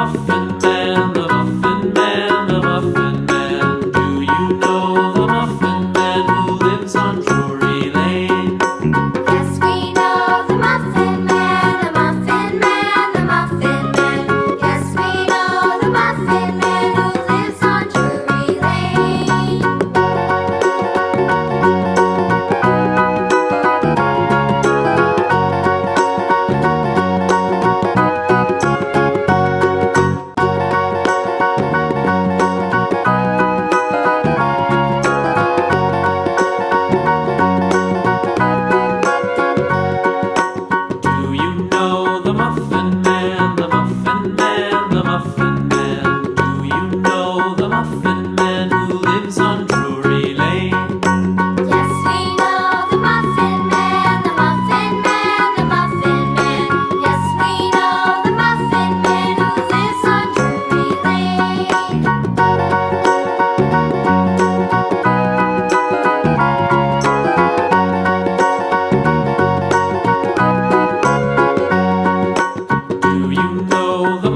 Muffin Man, the Muffin Man, the Muffin Man. Do you know the Muffin Man who lives on Drury Lane? Yes, we know the Muffin Man, the Muffin Man, the Muffin Man. Yes, we know the Muffin Man who lives on Drury Lane. Do you know the Muffin Man, the Muffin Man, the Muffin Man? Do you know the Muffin Man who lives on Drury Lane? Yes, we know the Muffin Man, the Muffin Man, the Muffin Man. Yes, we know the Muffin Man who lives on Drury Lane. Do you know the